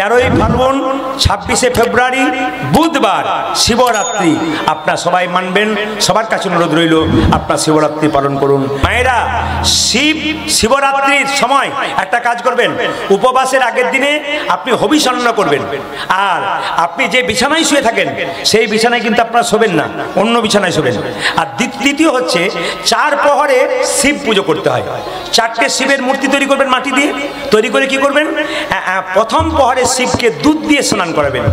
13ই ফাল্গুন 26শে ফেব্রুয়ারি বুধবার শিবরাত্রি। আপনারা সবাই মানবেন, সবার কাছে অনুরোধ রইল আপনারা শিবরাত্রি পালন করুন। মায়েরা, শিবরাত্রির সময় একটা কাজ করবেন, উপবাসের আগের দিনে আপনি হবিষণ্ণ করবেন। আর আপনি যে বিছানায় শুয়ে থাকেন সেই বিছানায় কিন্তু আপনারা শোবেন না, অন্য বিছানায় শোবেন। আর দ্বিতীয় হচ্ছে 4 প্রহরে শিব পুজো করতে হয়। 4টে শিবের মূর্তি তৈরি করবেন মাটি দিয়ে। তৈরি করে কি করবেন? প্রথম প্রহরে শিবকে দুধ দিয়ে স্নান করাবেন,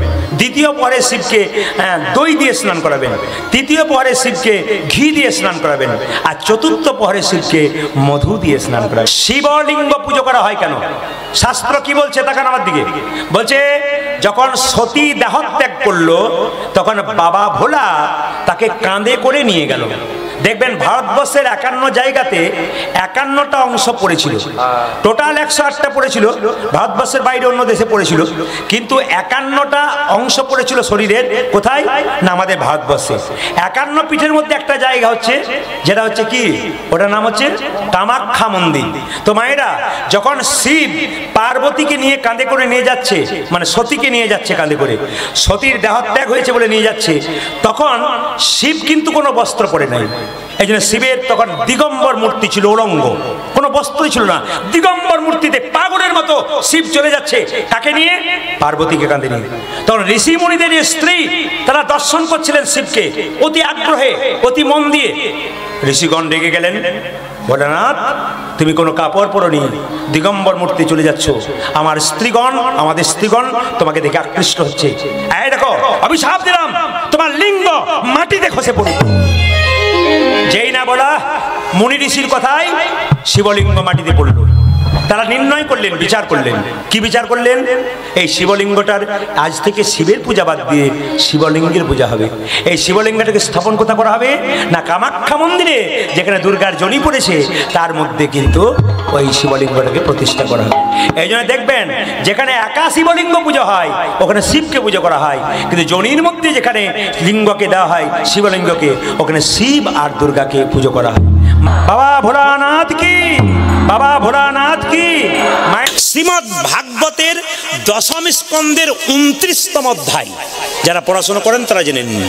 দ্বিতীয় প্রহরে শিবকে দই দিয়ে স্নান করাবেন, তৃতীয় প্রহরে শিবকে ঘি দিয়ে স্নান করাবেন, আর চতুর্থ প্রহরে শিবকে মধু দিয়ে স্নান করাবেন। শিবলিঙ্গ পুজো করা হয় কেন? শাস্ত্র কি বলছে তাকান আমার দিকে। বলছে যখন সতী দেহত্যাগ করলো তখন বাবা ভোলা তাকে কাঁধে করে নিয়ে গেল। দেখবেন ভারতবর্ষের 51 জায়গাতে 51টা অংশ পড়েছিল, টোটাল 108টা পড়েছিল, ভারতবর্ষের বাইরে অন্য দেশে পড়েছিল, কিন্তু 51টা অংশ পড়েছিল শরীরের। কোথায় না? আমাদের ভারতবর্ষে। 51 পীঠের মধ্যে একটা জায়গা হচ্ছে, যেটা হচ্ছে কি, ওটার নাম হচ্ছে কামাখ্যা মন্দির। তো মায়েরা, যখন শিব পার্বতীকে নিয়ে কাঁধে করে নিয়ে যাচ্ছে, মানে সতীকে নিয়ে যাচ্ছে কাঁধে করে, সতীর দেহত্যাগ হয়েছে বলে নিয়ে যাচ্ছে, তখন শিব কিন্তু কোনো বস্ত্র পরে নাই। এই জন্য শিবের তখন দিগম্বর মূর্তি ছিল, উলঙ্গ, কোনো বস্ত্রই ছিল না। দিগম্বর মূর্তিতে পাগলের মতো শিব চলে যাচ্ছে, তাকে নিয়ে, পার্বতীকে কাঁধে নিয়ে। তখন ঋষি মুনিদের স্ত্রী তারা দর্শন করছিলেন শিবকে অতি আগ্রহে, অতি মন দিয়ে। ঋষিগণ রেগে গেলেন, ভোলানাথ তুমি কোনো কাপড় পরনি, দিগম্বর মূর্তি চলে যাচ্ছ, আমার স্ত্রীগণ, আমাদের স্ত্রীগণ তোমাকে দেখে আকৃষ্ট হচ্ছে। এই দেখো, অভিশাপ দিলাম, তোমার লিঙ্গ মাটিতে খসে পড়ুক। যেই না বলা মুনি ঋষির কথায় শিবলিঙ্গ মাটিতে পড়ল। তারা নির্ণয় করলেন, বিচার করলেন। কি বিচার করলেন? এই শিবলিঙ্গটার আজ থেকে শিবের পূজা বাদ দিয়ে শিবলিঙ্গের পূজা হবে। এই শিবলিঙ্গটাকে স্থাপন কোথা করা হবে? না কামাখ্যা মন্দিরে, যেখানে দুর্গার জনি পড়েছে তার মধ্যে কিন্তু ওই শিবলিঙ্গটাকে প্রতিষ্ঠা করা হবে। এই জন্য দেখবেন যেখানে একা শিবলিঙ্গ পুজো হয় ওখানে শিবকে পুজো করা হয়, কিন্তু জনির মধ্যে যেখানে লিঙ্গকে দেওয়া হয় শিবলিঙ্গকে, ওখানে শিব আর দুর্গাকে পুজো করা হয়। বাবা ভোলানাথ কি, বাবা ভোলানাথ কি। শ্রীমদ্ ভাগবতের 10ম স্কন্ধের 29তম অধ্যায়, যারা পড়াশোনা করেন তারা জেনে নিন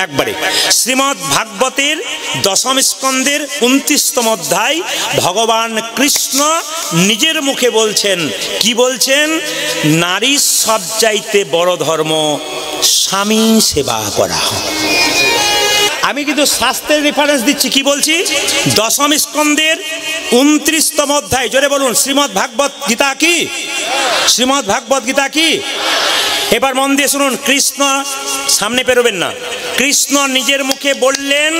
একবারে। শ্রীমদ্ ভাগবতের 10ম স্কন্ধের 29তম অধ্যায়, ভগবান কৃষ্ণ নিজের মুখে বলছেন। কি বলছেন? নারীর সবচাইতে বড় ধর্ম স্বামী সেবা করা। আমি কিন্তু শাস্ত্রের রেফারেন্স দিচ্ছি। কি বলছি? 10ম স্কন্ধের 29তম অধ্যায়, জোরে বলুন শ্রীমদ্ ভাগবত গীতা কি? শ্রীমদ্ ভাগবত গীতা কি? এবার মন দিয়ে শুনুন, কৃষ্ণ, সামনে পেরোবেন না, কৃষ্ণ নিজের মুখে বললেন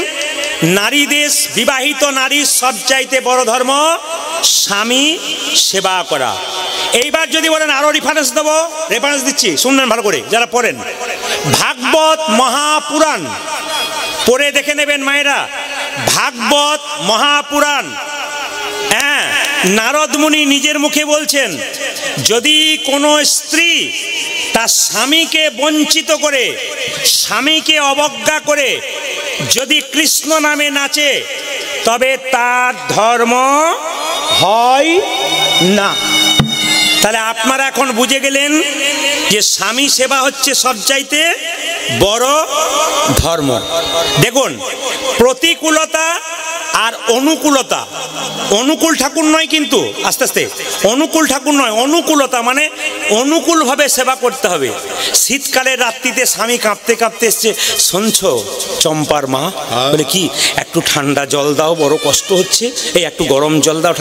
নারীদের, বিবাহিত নারীর সবচাইতে বড় ধর্ম স্বামী সেবা করা। এইবার যদি বলেন আরো রেফারেন্স দেবো, রেফারেন্স দিচ্ছি, শুনবেন ভালো করে যারা পড়েন। ভাগবত মহাপুরাণ পড়ে দেখে নেবেন মায়েরা, ভাগবত মহাপুরাণ। হ্যাঁ, নারদ মুনি নিজের মুখে বলছেন যদি কোনো স্ত্রী তার স্বামীকে বঞ্চিত করে, স্বামীকে অবজ্ঞা করে যদি কৃষ্ণ নামে নাচে তবে তার ধর্ম হয় না। তাহলে আপনারা এখন বুঝে গেলেন যে স্বামী সেবা হচ্ছে সবচাইতে বড় ধর্ম। দেখুন, প্রতিকূলতা আর অনুকূলতা, অনুকূল ঠাকুর নয় কিন্তু, আস্তে আস্তে, অনুকূল ঠাকুর নয়, অনুকূলতা মানে অনুকূলভাবে সেবা করতে হবে। শীতকালের রাত্রিতে স্বামী কাঁপতে কাঁপতে এসছে, শুনছো চম্পার মা বলে কি একটু ঠান্ডা জল দাও, বড় কষ্ট হচ্ছে, এই একটু গরম জল দাও,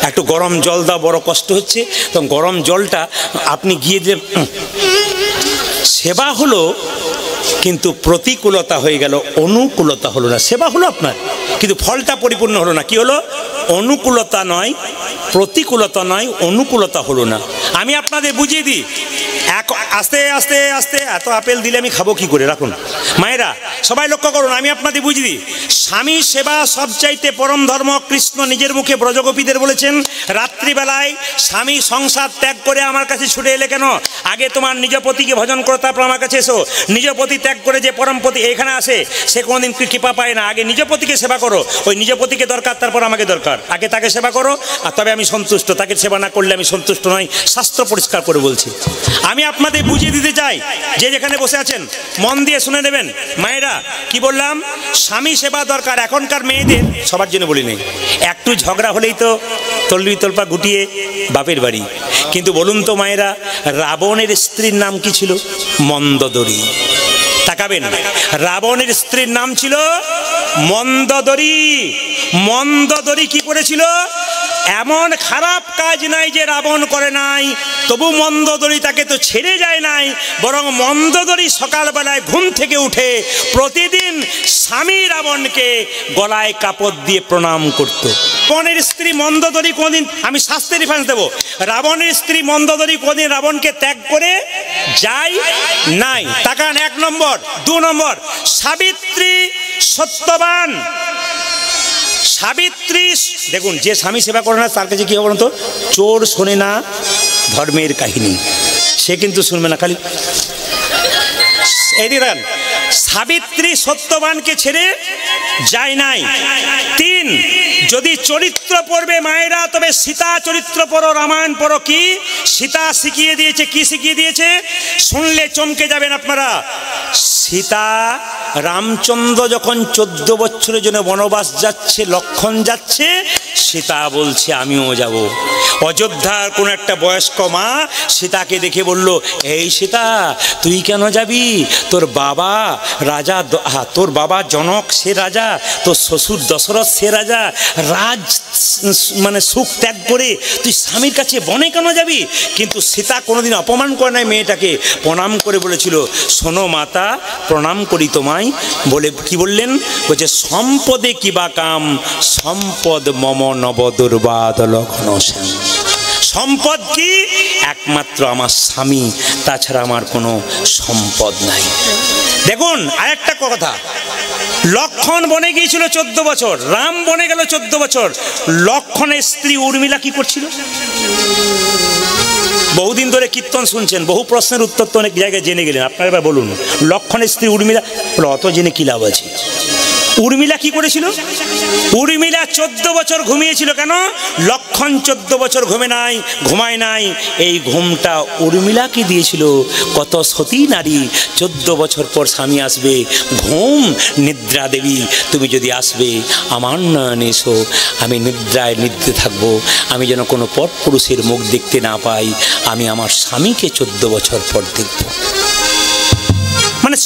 একটু গরম জল দাও, বড় কষ্ট হচ্ছে। তখন গরম জলটা আপনি গিয়ে যে সেবা হলো, কিন্তু প্রতিকূলতা হয়ে গেল, অনুকূলতা হলো না। সেবা হলো আপনার, কিন্তু ফলটা পরিপূর্ণ হলো না। কি হলো? অনুকূলতা নয়, প্রতিকূলতা নয়, অনুকূলতা হলো না। আমি আপনাদের বুঝিয়ে দিই, আস্তে আস্তে আস্তে, এত আপেল দিলে আমি খাবো কি করে? রাখুন মায়েরা, সবাই লক্ষ্য করুন, আমি আপনাদের বুঝিয়ে দিই। স্বামী সেবা সবচাইতে পরম ধর্ম। কৃষ্ণ নিজের মুখে ব্রজগোপীদের বলেছেন, রাত্রিবেলায় স্বামী সংসার ত্যাগ করে আমার কাছে ছুটে এলে কেন? আগে তোমার নিজ পতিকে ভজন করো, তারপর আমার কাছে এসো। নিজ পতি পতি ত্যাগ করে যে পরমপতি এখানে আসে সে কোনোদিন কৃপা পায় না। আগে নিজ পতিকে সেবা করো, ওই নিজ পতিকে দরকার, তারপর আমাকে দরকার। আগে তাকে সেবা করো আর তবে আমি সন্তুষ্ট, তাকে সেবা না করলে আমি সন্তুষ্ট নই। শাস্ত্র পরিষ্কার করে বলছি। আমি আপনাদের বুঝিয়ে দিতে চাই, যে যেখানে বসে আছেন মন দিয়ে শুনে নেবেন। মায়েরা কি বললাম, স্বামী সেবা দরকার। এখনকার মেয়েদের, সবার জন্য বলি নেই, একটু ঝগড়া হলেই তো তল্লি তল্পা গুটিয়ে বাপের বাড়ি। কিন্তু বলুন তো মায়েরা, রাবণের স্ত্রীর নাম কি ছিল? মন্দোদরী। তাকাবেন, রাবণের স্ত্রীর নাম ছিল মন্দোদরী। মন্দোদরী কি করেছিল? এমন খারাপ কাজ নাই যে রাবণ করে নাই, তবু মন্দোদরী তাকে তো ছেড়ে যায় নাই। বরং মন্দোদরী সকালবেলায় ঘুম থেকে উঠে প্রতিদিন স্বামী রাবণকে গলায় কাপড় দিয়ে প্রণাম করত। রাবণের স্ত্রী মন্দোদরী কোনদিন, আমি শাস্ত্রের রেফারেন্স দেবো, রাবণের স্ত্রী মন্দোদরী কোনদিন রাবণকে ত্যাগ করে যায় নাই। তাকান, 1 নম্বর। 2 নম্বর, সাবিত্রী সত্যবান। সাবিত্রী, দেখুন, যে স্বামী সেবা করে না তার কাছে কি হবে বলুন তো? চোর শোনে না ধর্মের কাহিনী, সে কিন্তু শুনবে না, খালি এই দিন। সাবিত্রী সত্যবানকে ছেড়ে যায় নাই। 3, যদি চরিত্র পড়বে মায়েরা, তবে সীতা চরিত্র পড়ো, রামায়ণ পড়ো। কি সীতা শিখিয়ে দিয়েছে? কি শিখিয়ে দিয়েছে? শুনলে চমকে যাবেন আপনারা। সীতা, রামচন্দ্র যখন 14 বছরের জন্য বনবাস যাচ্ছে, লক্ষণ যাচ্ছে, সীতা বলছে আমিও যাব। অযোধ্যার কোন একটা বয়স্ক মা সীতাকে দেখে বলল, এই সীতা, তুই কেন যাবি? তোর বাবা রাজা, তোর বাবা জনক সে রাজা, তোর শ্বশুর দশরথ সে রাজা, রাজ মানে সুখ ত্যাগ করে তুই স্বামীর কাছে বনে কেন যাবি? কিন্তু সীতা কোনোদিন অপমান করে নাই, মেয়েটাকে প্রণাম করে বলেছিল, শোনো মাতা, প্রণাম করি তোমায়। বলে কি বললেন? বলছে, সম্পদে কিবা কাম, সম্পদ মম নব দুর্বাদ লগ্ন শ্যাম। সম্পদ কি? একমাত্র আমার স্বামী, তাছাড়া আমার কোনো সম্পদ নাই। দেখুন, আরেকটা কথা, লক্ষণ বনে গিয়েছিল 14 বছর, রাম বনে গেল 14 বছর। লক্ষণের স্ত্রী উর্মিলা কি করছিল? বহুদিন ধরে কীর্তন শুনছেন, বহু প্রশ্নের উত্তর তো অনেক জায়গায় জেনে গেলেন। আপনারা এবার বলুন, লক্ষণের স্ত্রী উর্মিলা, অত জেনে কি লাভ আছে? উর্মিলা কি করেছিল? উর্মিলা 14 বছর ঘুমিয়েছিল। কেন? লক্ষণ 14 বছর ঘুমায় নাই। এই ঘুমটা উর্মিলাকে দিয়েছিল। কত সতী নারী 14 বছর পর স্বামী আসবে, ঘুম নিদ্রা দেবী, তুমি যদি আসবে আমার নয়নে এসো, আমি নিদ্রায় নিদ্রে থাকবো, আমি যেন কোনো পরপুরুষের মুখ দেখতে না পাই, আমি আমার স্বামীকে 14 বছর পর দেখব। মানে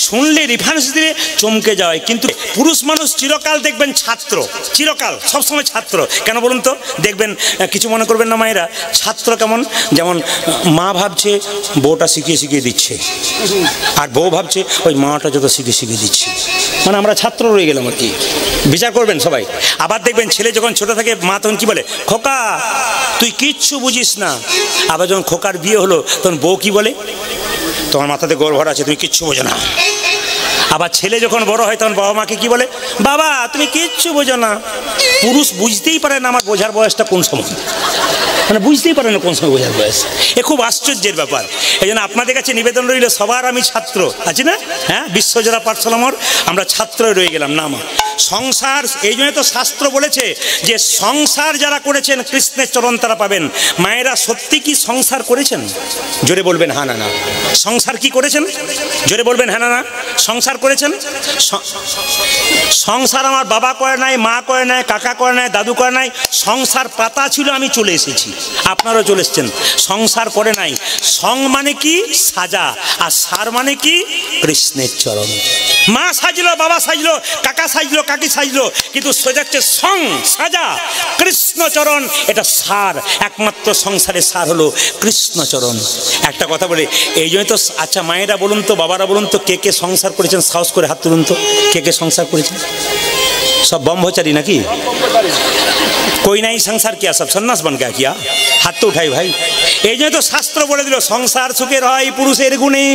শুনলে রেফারেন্স দিয়ে চমকে যায়। কিন্তু পুরুষ মানুষ চিরকাল দেখবেন ছাত্র, চিরকাল সবসময় ছাত্র। কেন বলুন তো? দেখবেন, কিছু মনে করবেন না মায়েরা, ছাত্র কেমন? যেমন মা ভাবছে বউটা শিখিয়ে দিচ্ছে, আর বউ ভাবছে ওই মাটা যত শিখিয়ে দিচ্ছে, মানে আমরা ছাত্র রয়ে গেলাম আর কি। বিচার করবেন সবাই। আবার দেখবেন ছেলে যখন ছোট থাকে, মা তখন কি বলে? খোকা, তুই কিচ্ছু বুঝিস না। আবার যখন খোকার বিয়ে হলো, তখন বউ কি বলে? তোমার মাথাতে গোল ভরা আছে, তুমি কিচ্ছু বোঝো না। আবার ছেলে যখন বড় হয়, তখন বাবা মাকে কি বলে? বাবা, তুমি কিচ্ছু বোঝো না। পুরুষ বুঝতেই পারে না আমার বোঝার বয়সটা কোন সময়, মানে বুঝতেই পারে না কোন সময় বোঝার বয়স। এ খুব আশ্চর্যের ব্যাপার। এই জন্য আপনাদের কাছে নিবেদন রইল, সবার আমি ছাত্র আছি না? হ্যাঁ, বিশ্বজোড়া পাঠশালামর আমরা ছাত্রই রয়ে গেলাম না। আমার সংসার, এই জন্য তো শাস্ত্র বলেছে যে সংসার যারা করেছেন কৃষ্ণের চরণ তারা পাবেন। মায়েরা সত্যি কি সংসার করেছেন? জোরে বলবেন হ্যাঁ না না। সংসার কি করেছেন? জোরে বলবেন হ্যাঁ না না। সংসার করেছেন? সংসার আমার বাবা করে নাই, মা করে নাই, কাকা করে নাই, দাদু করে নাই। সংসার পাতা ছিল, আমি চলে এসেছি, আপনারাও চলে এসেছেন। সংসার করে নাই। সং মানে কি? সাজা। আর সার মানে কি? কৃষ্ণের চরণ। মা সাজলো, বাবা সাজলো, কাকা সাজলো, কাকি সাজলো, কিন্তু সোজাচ্ছে সং, সাজা, কৃষ্ণচরণ। এটা সার। একমাত্র সংসারের সার হলো কৃষ্ণচরণ। একটা কথা বলে, এই জন্য তো। আচ্ছা মায়েরা বলুন তো, বাবারা বলুন তো, কে কে সংসার করেছেন? সাহস করে হাত তুলুন তো, কে কে সংসার করেছেন? सब ब्रह्मचारी ना कि कोई नहीं संसार किया, सब सन्यास बन गया किया। हाथ तो उठाई भाई। ये तो शास्त्र बोले दिल संसार सुखेर हय पुरुषेर गुणे।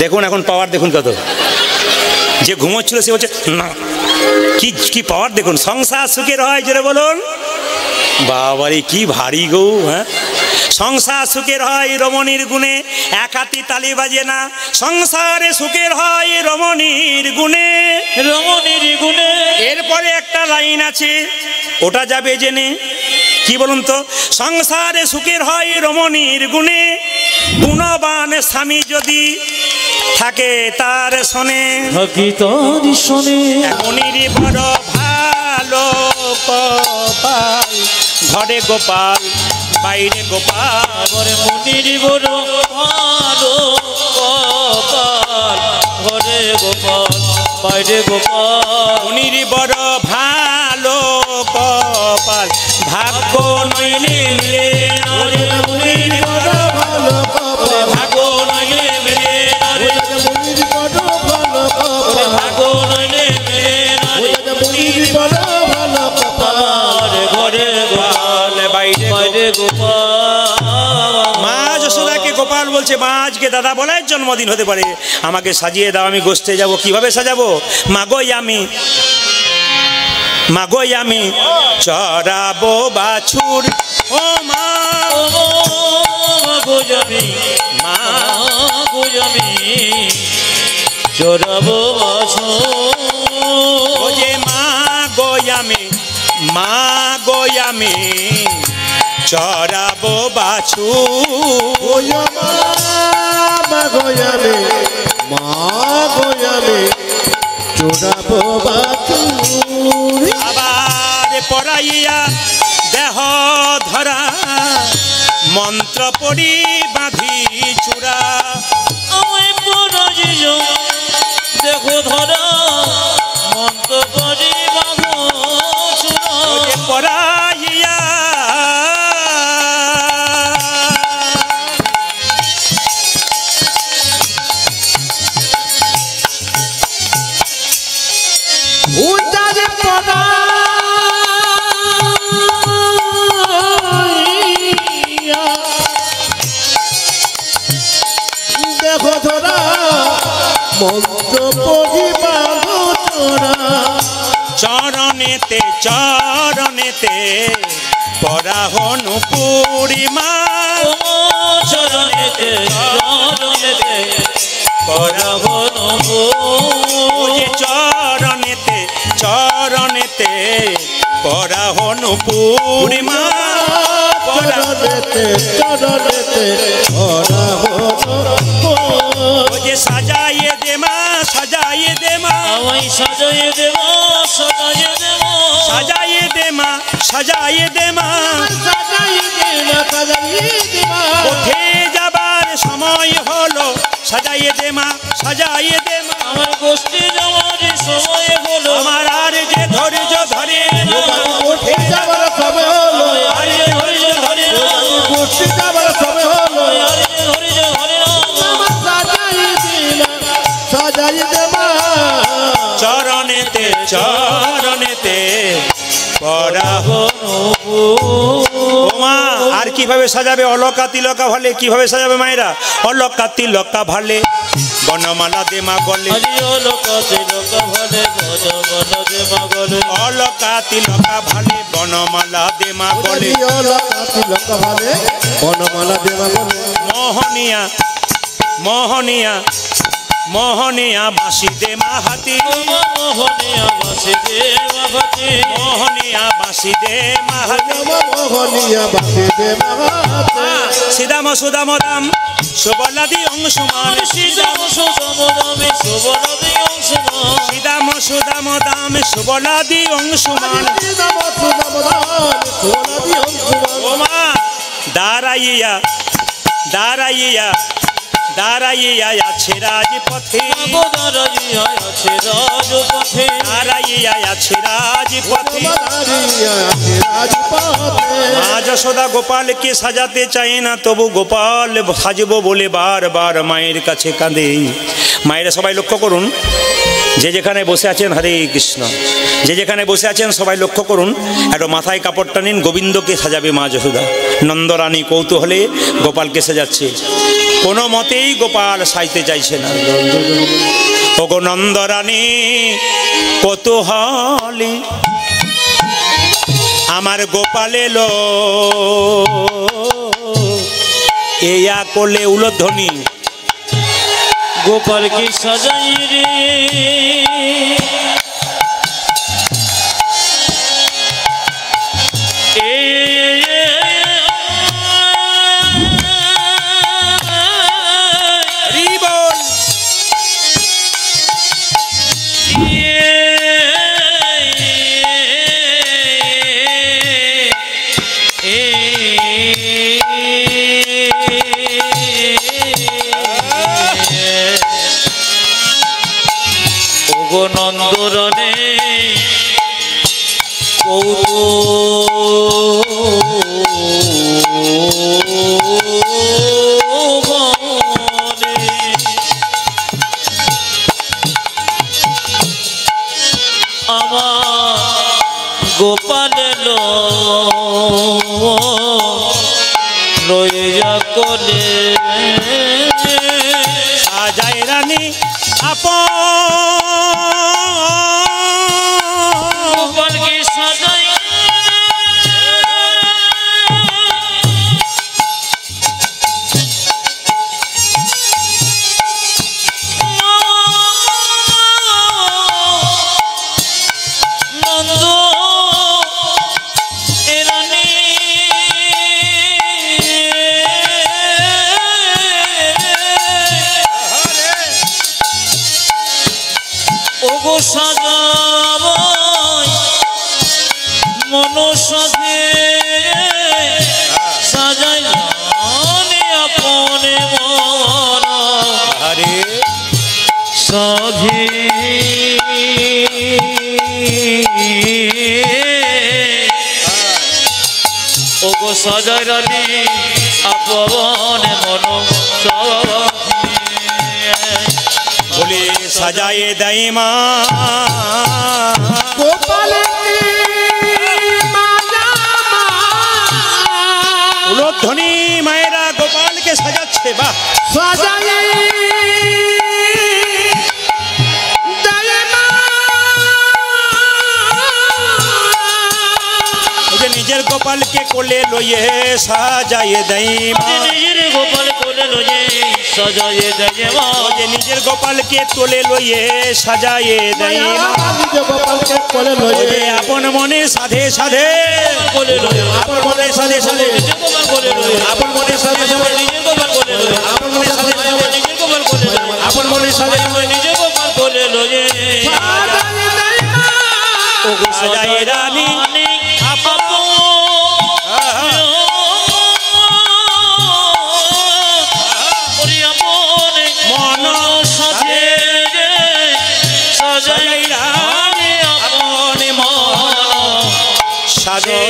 देखुन एखन पावर देखुन कत जे घुमोच्छिल से बोलছে না কি পাওয়ার দেখুন। সংসার সুখের হয় জোরে বলুন। বাবারে কি ভারী গো। হ্যাঁ, সংসার সুখের হয় রমণীর গুণে, এক হাতি তালি বাজে না। সংসারে সুখের হয় রমণীর গুণে, রমণীর গুণে। এরপরে একটা লাইন আছে, ওটা যাবে জেনে। কি বলুন তো? সংসারে সুখের হয় রমণীর গুণে, গুণবান স্বামী যদি থাকে তার শোনে, থাকি তার শোনে। এমনই বড় ভালো কপাল, ঘরে গোপাল বাইরে গোপাল। আমার মনির বড় ভালো কপাল, ঘরে গোপাল বাইরে গোপাল। মনির বড় ভালো কপাল, ভাগ্য নইলে মিলে না রে। মনির বড় ভালো কপাল, ভাগ্য নইলে মিলে না রে। মনির বড় ভালো কপাল, ভাগ্য নইলে মিলে না রে। মনির বড় ভালো কপাল, ঘরে গোপাল বাইরে গোপাল। মা যশোদাকে গোপাল বলছে, মা আজকে দাদা বলার জন্মদিন হতে পারে, আমাকে সাজিয়ে দাও, আমি গোষ্ঠে যাব। কিভাবে সাজাবো? মাগোই আমি চড়াবো বাছুর। ও মা গোজামি, মা গোজামি চড়াবো বাছুর। ও যে মা গোয়ামি চড়াবো বাছুর। মা গোয়ামে, মা গোয়ামে চোড়াবো বাছুর। আবার পড়াইয়া দেহ ধরা, মন্ত্র পড়ি বাঁধি চূড়া। আমায় পরাজিত দেখো ধরা, মন্ত্র করি বাঁধো চূড়া। পড়াইয়া উদারে পড়াইয়া দেখো ধরা, মন্ত্র পড়িবার চোরা। চরণেতে পড়া হনু পূর্ণিমা। চরণেতে পড়া হনু চরণেতে পড়া হনু পূর্ণিমা। চরণেতে পড়া হনু। যে সাজাইয়ে দে মা, সাজাইয়ে দে মা, আমায় সাজাইয়ে দেব, সাজাইয়ে দেব, সাজাইয়ে দে মা, সাজাইয়ে দে মা। উঠে যাবার সময় হলো, সাজাইয়ে দে মা, সাজাইয়ে দে মা। আমার গোষ্ঠী যাওয়ার সময় হলো, আমার আর যে ধৈর্য ধরে না, উঠে যাবার সময় হলো, আর যে ধৈর্য ধরে না, উঠে যাবার সময় হলো। আর যে ধৈর্য ধরে না। সাজাই দেবা চরণেতে পড়া হনু। ওমা আর কিভাবে সাজাবে? অলকা তিলকা ভালে কিভাবে সাজাবে মায়েরা? অলকা তিলকা ভালে, বনমালা দে মা গলে। অলকা তিলকা ভালে, বনমালা দে মা গলে। অলকা তিলকা ভালে, বনমালা দে মা গলে। তিলক ভালে, বনমালা দেবা বলে। মোহনিয়া মোহনিয়া মোহনিয়া বাঁশি দে মা হাতি। মোহনিয়া বাঁশি দে মা হাতি। মোহনিয়া বাঁশি দে মা হাতি। মোহনিয়া বাঁশি দে মা হাতি। সিদাম সুদাম দাম সুবলাদি অংশমান। শ্রীরাম সুদাম দামে সুবলাদি অংশমান। সিদাম সুদাম দাম সুবলাদি অংশমান। ওমা দাঁড়াইয়া দাঁড়াইয়া দাঁড়াইয়া আছে রাজপথে। দাঁড়াইয়া আছে রাজপথে। দাঁড়াইয়া আছে রাজপথে। মা যশোদা গোপালকে সাজাতে চায় না, তবু গোপাল সাজবো বলে বারবার মায়ের কাছে কাঁদে। মায়েরা সবাই লক্ষ্য করুন, যে যেখানে বসে আছেন, হরে কৃষ্ণ, যে যেখানে বসে আছেন সবাই লক্ষ্য করুন, একটু মাথায় কাপড়টা নিন। গোবিন্দকে সাজাবে মা যশোদা। নন্দরানী কৌতূহলে গোপালকে সাজাচ্ছে, কোনো মতেই গোপাল সাজতে চাইছে না। ওগো নন্দরানী কৌতূহলে আমার গোপাল এলো, এয়া করলে উলধ্বনি। গোপালকে সাজাই রে নন্দরনে আমার গোপাল লইয়া কোলে সাজায় রানী আপন গোপালকে সাজাই নন্দ এরানি ওগো সাজাবাই মনসাধে সাজাই আপনে মন আরে সাধে ওগো সাজাই রানী আপনে মন বলে সাজায়ে দেয় মা উলধ্বনি মায়েরা গোপালকে সাজাচ্ছে। বাহ নিজের গোপালকে কোলে লইয়ে সাজায়ে দেয় মা নিজের গোপাল কোলে লইয়ে সাজায়ে দেয় মা নিজের গোপালকে তোলে লইয়ে সাজায়ে দেয় মা আপন মনে সাধে সাধে কোলে লইয়ে আপন মনে সাধে সাধে নিজের গোপাল কোলে লইয়ে আপন মনে সাধে সাধে নিজের গোপাল কোলে লইয়ে আপন মনে সাধে সাধে নিজের গোপাল কোলে লইয়ে আপন মনে সাধে সাধে নিজের গোপাল কোলে লইয়ে ওগো সাজায়ে রানী আপন মন সাজে সাজাই রানী আপন মন সাধে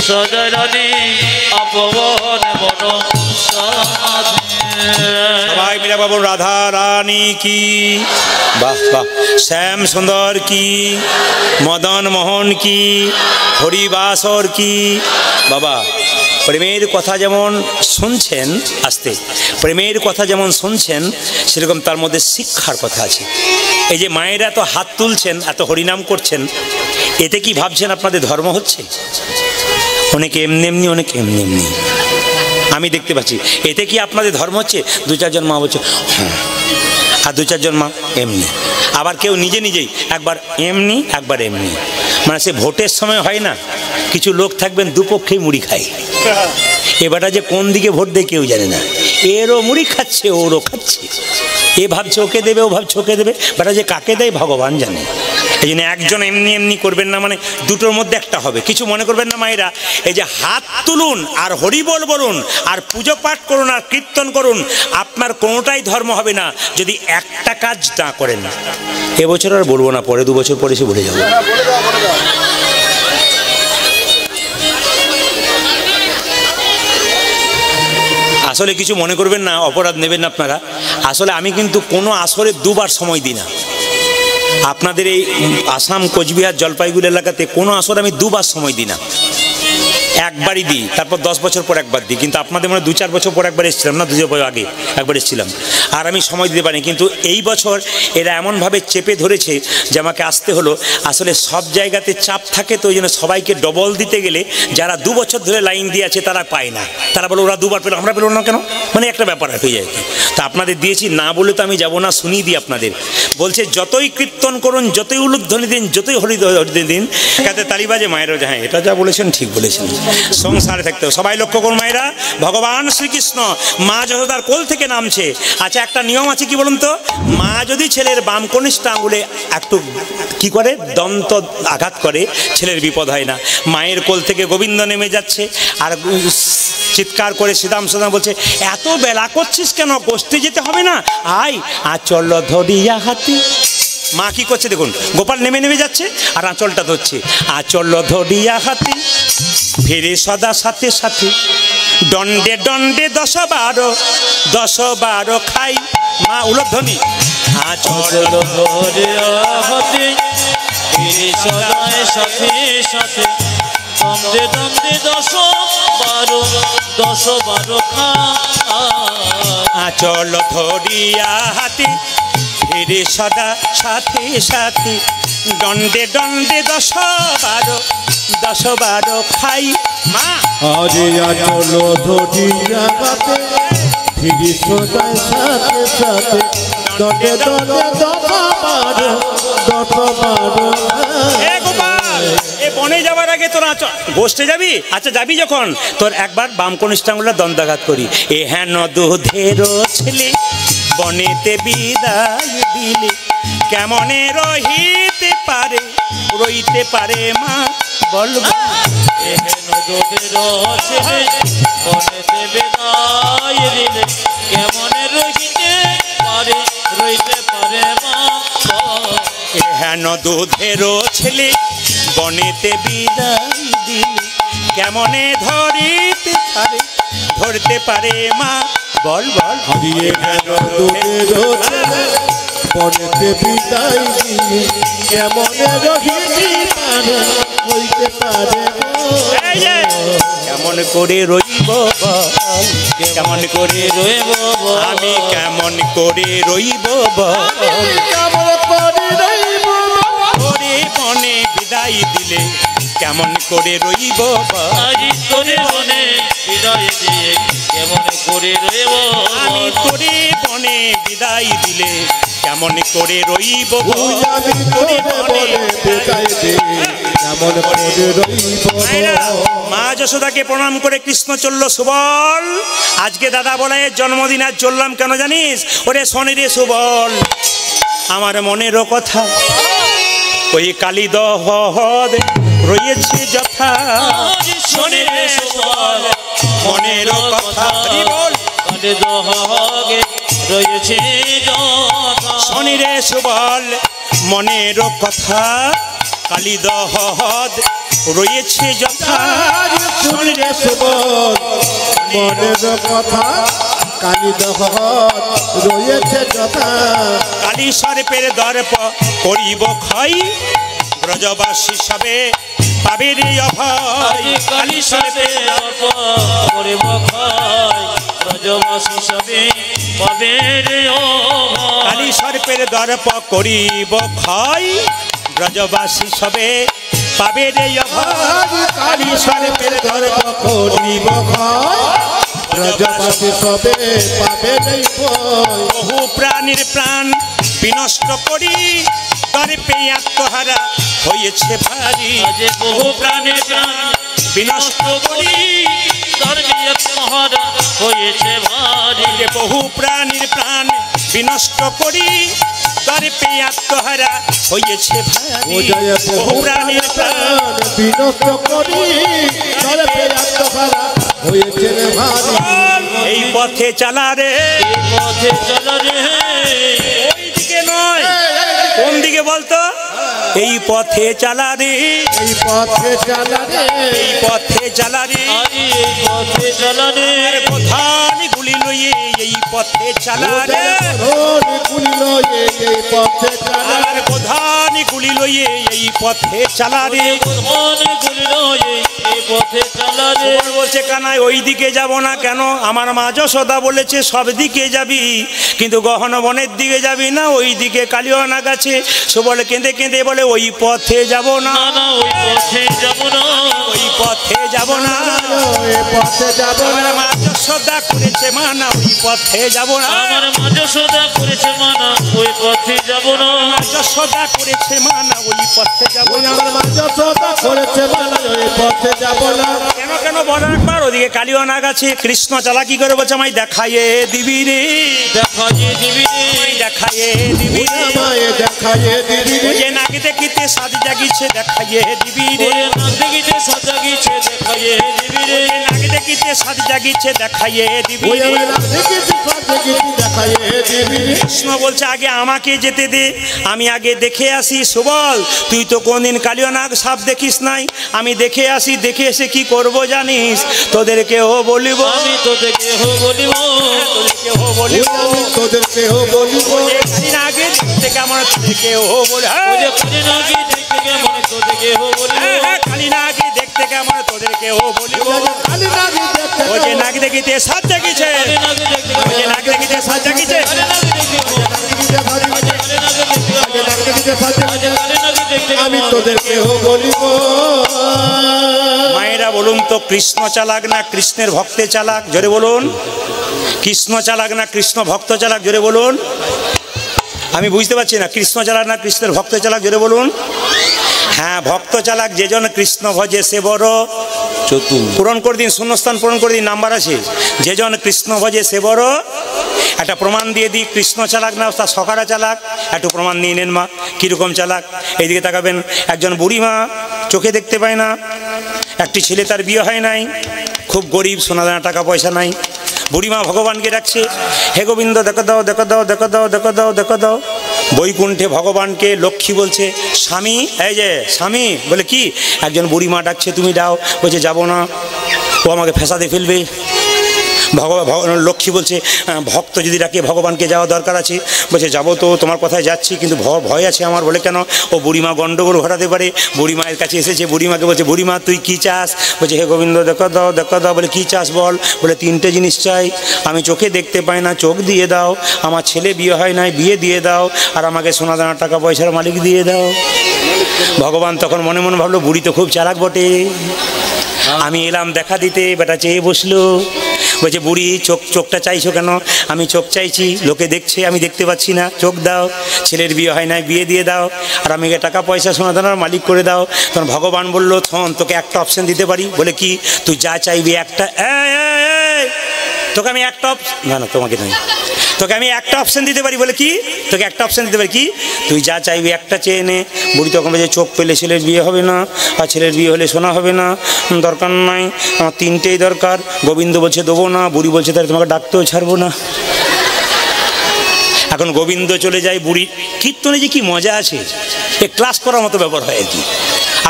সদরণী আপন মন সবাই মিলে বাবু রাধা রানী কি বাহ বাহ শ্যাম সুন্দর কি মদন মোহন কি হরিবাসর কি বাবা প্রেমের কথা যেমন শুনছেন আস্তে প্রেমের কথা যেমন শুনছেন সেরকম তার মধ্যে শিক্ষার কথা আছে। এই যে মায়েরা এত হাত তুলছেন এত হরিনাম করছেন এতে কি ভাবছেন আপনাদের ধর্ম হচ্ছে? অনেকে এমনি এমনি অনেকে এমনি এমনি আমি দেখতে পাচ্ছি এতে কি আপনাদের ধর্ম হচ্ছে? দু চারজন মা বলছে হ্যাঁ আর দু চারজন মা এমনি আবার কেউ নিজে নিজেই একবার এমনি একবার এমনি মানে সে ভোটের সময় হয় না কিছু লোক থাকবেন দুপক্ষেই মুড়ি খায় এবারটা যে কোন দিকে ভোট দেয় কেউ জানে না এরও মুড়ি খাচ্ছে ওরও খাচ্ছে এ ভাবছে ওকে দেবে ও ভাবছে ওকে দেবে বেটা যে কাকে দেয় ভগবান জানে। এই জন্য একজন এমনি এমনি করবেন না মানে দুটোর মধ্যে একটা হবে কিছু মনে করবেন না মায়েরা। এই যে হাত তুলুন আর হরিবল বলুন আর পুজো পাঠ করুন আর কীর্তন করুন আপনার কোনোটাই ধর্ম হবে না যদি একটা কাজ না করেন। এবছর আর বলবো না পরে 2 বছর পরে সে ভুলে যাবো। আসলে কিছু মনে করবেন না অপরাধ নেবেন না আপনারা। আসলে আমি কিন্তু কোনো আসরে 2বার সময় দিই না। আপনাদের এই আসাম কোচবিহার জলপাইগুড়ি এলাকাতে কোনো আসরে আমি 2বার সময় দিই না। একবারই দিই, তারপর 10 বছর পর একবার দিই। কিন্তু আপনাদের মনে 2-4 বছর পর একবার এসেছিলাম না, 2 বছর আগে একবার এসেছিলাম, আর আমি সময় দিতে পারিনি। কিন্তু এই বছর এরা এমনভাবে চেপে ধরেছে যে আমাকে আসতে হলো। আসলে সব জায়গাতে চাপ থাকে, তো ওই জন্য সবাইকে ডবল দিতে গেলে যারা 2 বছর ধরে লাইন দিয়ে আছে তারা পায় না। তারা বলে ওরা 2বার পেলো, আমরা পেলো না কেন, মানে একটা ব্যাপার হয়ে যায়। তা আপনাদের দিয়েছি, না বলে তো আমি যাবো না, শুনিয়ে দিই আপনাদের। বলছে যতই কীর্তন করুন, যতই উলুধ্বনি দিন, যতই হরি দিন, কাতে তালি বাজে মায়েরও। হ্যাঁ, এটা যা বলেছেন ঠিক বলেছেন। সংসারে থাকতে সবাই লক্ষ্য করুন মায়েরা, ভগবান শ্রীকৃষ্ণ মা যশোদার কোল থেকে নামছে। আচ্ছা, একটা নিয়ম আছে, কি বলুন তো, মা যদি ছেলের বাম কনিষ্ঠ আঙুলে একটু কি করে দন্ত আঘাত করে, ছেলের বিপদ হয় না। মায়ের কোল থেকে গোবিন্দ নেমে যাচ্ছে, আর চিৎকার করে শ্রীদাম বলছে, এত বেলা করছিস কেন, গোষ্ঠী যেতে হবে না, আয় আচল ধরিয়া হাতি। মা কি করছে দেখুন, গোপাল নেমে নেমে যাচ্ছে আর আঁচলটা ধরছে, আচল ধরিয়া হাতি ফিরে সদা সাথে সাথে, দণ্ডে দণ্ডে 10-12 খাই। মা উলধ্বনি, আচল ধরিয়া হাতি ফিরে সদায় সাথে সাথে, দণ্ডে দণ্ডে 10-12 খাই। আচল ধরিয়া হাতি ফিরে সদা সাথে সাথে, দণ্ডে দণ্ডে 10-12 খাই। মা আরে আচল ধরিয়া হাতে ফিরি সদায় সাথে সাথে, দণ্ডে দণ্ডে 10-12 এ গোপাল, এ বনে যাবার আগে তোর গোষ্ঠে যাবি? আচ্ছা যাবি যখন, তোর একবার বাম কনিষ্ঠাঙ্গুলা দন্দাঘাত করি। এ হেন দুধের ছেলে বনেতে বিদায় দিলে, কেমনে রইতে পারে মা বলবো। এহেন দুধের ছেলে বনেতে বিদায় দিলে, কেমনে রইতে পারে মা। হেন দুধের ছেলে বনেতে বিদায় দিলে, কেমনে ধরতে পারে মা বল। হারিয়ে গেল দুধের ছেলে বনেতে বিদায় দিলে, কেমনে রইতে পারে কেমন করে রইব, কেমন করে রইব, আমি কেমন করে রইব, ওরে বনে বিদায় দিলে কেমন করে রইব, আজি তোরে বনে বিদায় দিয়ে কেমন করে রইব, আমি তোরে বনে বিদায় দিলে কেমন করে রইব, মা যশোদাকে প্রণাম করে কৃষ্ণ চলল সুবল। আজকে দাদা বলায়ের জন্মদিন, আজ চললাম কেন জানিস? ওরে শনি রে সুবল, আমার মনেরও কথা ওই কালী দহদ রয়েছে যথা, শনি রে সুবল মনেরও কথা বল, কালী দহগে রয়েছে যথা, শনি রে সুবল মনেরও কথা, কালী দহদ রয়েছে যথা, শনি রে সুবল মনের কথা, কালী দহদ রয়েছে যথা, কালী সর্পের দর্প করিব ক্ষয়, ব্রজবাসী সবে পাবে রে অভয়, কালী সর্পে করিব ক্ষয়, ব্রজবাসী সবে পাবে রে অভয়, কালী সর্পের দর্প করিব ক্ষয়, ব্রজবাসী সবে পাবে রে অভয়, কালী সর্পের দর্প করিব ক্ষয়, ব্রজবাসী সবে পাবে নাই ভয়। বহু প্রাণীর প্রাণ বিনষ্ট করি, দর্পে আত্মহারা হয়েছে ভারী, বহু প্রাণের প্রাণ বিনষ্ট করি, ধর্মে আত্মহারা হয়েছে ভারী, বহু প্রাণীর প্রাণ বিনষ্ট করি, দর্পে আত্মহারা হয়েছে ভারী, বহু প্রাণীর প্রাণ বিনষ্ট করি, দর্পে আত্মহারা হয়েছে ভারী। এই পথে চালা রে, পথে চলো রে, ওই দিকে নয়, কোন দিকে বলতো? এই পথে চালা রে, এই পথে চালা রে, এই পথে চালা রে, আরে এই পথে চলো রে, প্রধান গুলি লইয়ে এই পথে চালা রে, গুলি লয়ে এই পথে চালা, আর প্রধান গুলি লইয়ে এই পথে চালা রে, মন গুলি লয়ে এই পথে চলো বলছে কানাই ওই দিকে যাব না কেন? আমার মা যশোদা বলেছে সব দিকে যাবি, কিন্তু গহন বনের দিকে যাবি না, ওই দিকে কালিয়ানা গাছে। সে বলে কেঁদে কেঁদে বলে ওই পথে যাব না, না ওই পথে যাব না, ওই পথে যাব না, ওই পথে যাব না। আমার মা যশোদা করেছে মানা, ওই পথে যাব না, আমার মা যশোদা করেছে মানা, ওই পথে যাব না, মা যশোদা করেছে মানা, ওই পথে যাব ওই না। আমার মা যশোদা করেছে মানা, ওই পথে যাব না। কেন কেন বলো একবার? ওদিকে কালিয়ানা গাছে কৃষ্ণ চালাকি করে বলছে আমায় দেখাইয়ে দিবি রে, দেখাইয়ে দিবি রে, দেখাইয়ে দিবি রে, আমায় দেখাইয়ে দিবি রে। ওই যে নাক দেখিতে সাজ জাগিছে দেখাইয়ে দিবি রে, ওরে নাক দেখিতে সাজা গিছে দেখাইয়ে দিবি রে, ওই যে নাক দেখিতে সাজ জাগিছে দেখাইয়ে দিবি ওই রে। আমার নাম দেখিছি পাশে গেছি দেখাইয়ে দিবি রে। কৃষ্ণ বলছে আগে আমাকে যেতে দে, আমি আগে দেখে আসি। সুবল তুই তো কোনদিন কালিয়ানাগ সাপ দেখিস নাই, আমি দেখে আসি, দেখে এসে কি করব জানিস? তোদেরকেও বলিব, আমি তোদেরকে বলিব, তোদেরকেও বলিব, আমি তোদেরকেও বলিব। যে কালিয়ানাগে দেখতে কেমন তোদেরকেও বলিব, ওরে কানে নাকি দেখতে কেমন তোদেরকে বলিব, কালিয়ানাগে দেখতে কেমন তোদেরকেও বলিব। কালী নাগি দেখতে ও যে নাক দেখিতে সাপ জাগিছে, কানে নাকি দেখতে ও যে নাক দেখিতে সাপ জাগিছে, কানে নাকি দেখতে কানে নাকি দেখতে আমি তোদেরকেও বলিব। মায়েরা বলুন তো কৃষ্ণ চালাক না কৃষ্ণের ভক্তে চালাক? জোরে বলুন। কৃষ্ণ চালাক না কৃষ্ণ ভক্ত চালাক? জোরে বলুন। আমি বুঝতে পারছি না, কৃষ্ণ চালাক না কৃষ্ণের ভক্ত চালাক? জোরে বলুন। হ্যাঁ, ভক্ত চালাক যেজন কৃষ্ণ ভজে সে বড় চতুর। পূরণ করে দিন, শূন্যস্থান পূরণ করে দিন, নাম্বার আছে। যেজন কৃষ্ণ ভজে সে বড়। একটা প্রমাণ দিয়ে দিই, কৃষ্ণ চালাক না তার সখারা চালাক? একটু প্রমাণ নিয়ে নেন মা, কীরকম চালাক। এইদিকে তাকাবেন, একজন বুড়ি মা চোখে দেখতে পায় না, একটি ছেলে তার বিয়ে হয় নাই, খুব গরিব, সোনা দানা টাকা পয়সা নাই। বুড়িমা ভগবানকে ডাকছে, হে গোবিন্দ দেখো দাও, দেখো দাও, দেখো দাও, দেখো দাও, দেখো দাও। বৈকুণ্ঠে ভগবানকে লক্ষ্মী বলছে স্বামী, এই যে স্বামী বলে কি? একজন বুড়িমা ডাকছে, তুমি দাও। বলছে যাবো না, ও আমাকে ফেসাতে ফেলবে। লক্ষ্মী বলছে ভক্ত যদি ডাকে ভগবানকে যাওয়া দরকার আছে। বলছে যাবো তো, তোমার কথায় যাচ্ছি, কিন্তু ভয় আছে আমার। বলে কেন? ও বুড়িমা গন্ডগোল ঘটাতে পারে। বুড়িমায়ের কাছে এসেছে, বুড়িমাকে বলছে বুড়িমা তুই কি চাস? বলছে হে গোবিন্দ দেখো দাও, দেখো দাও। বলে কি চাস বল? বলে তিনটে জিনিস চাই, আমি চোখে দেখতে পাই না, চোখ দিয়ে দাও, আমার ছেলে বিয়ে হয় নাই, বিয়ে দিয়ে দাও, আর আমাকে সোনা দানা টাকা পয়সার মালিক দিয়ে দাও। ভগবান তখন মনে মনে ভাবলো বুড়ি তো খুব চালাক বটে, আমি এলাম দেখা দিতে, বেটা চেয়ে বসলো। বলছে বুড়ি চোখটা চাইছো কেন? আমি চোখ চাইছি, লোকে দেখছে আমি দেখতে পাচ্ছি না, চোখ দাও, ছেলের বিয়ে হয় না, বিয়ে দিয়ে দাও, আর আমাকে টাকা পয়সা সোনা দানার মালিক করে দাও। তখন ভগবান বললো থন তোকে একটা অপশন দিতে পারি। বলে কি? তুই যা চাইবি একটা, তোকে আমি একটা না না তোমাকে নয়, তোকে আমি একটা অপশন দিতে পারি। বলে কি? তোকে একটা অপশন দিতে পারি, কি? তুই যা চাইবি একটা চেয়ে নে। বুড়ি তখন বলছে চোখ পেলে ছেলের বিয়ে হবে না, আর ছেলের বিয়ে হলে সোনা হবে না, দরকার নাই, আমার তিনটেই দরকার। গোবিন্দ বলছে দেবো না, বুড়ি বলছে তাহলে তোমাকে ডাকতেও ছাড়বো না। এখন গোবিন্দ চলে যায়, বুড়ি কীর্তনে যে কি মজা আছে, এ ক্লাস করার মতো ব্যাপার হয় আর কি।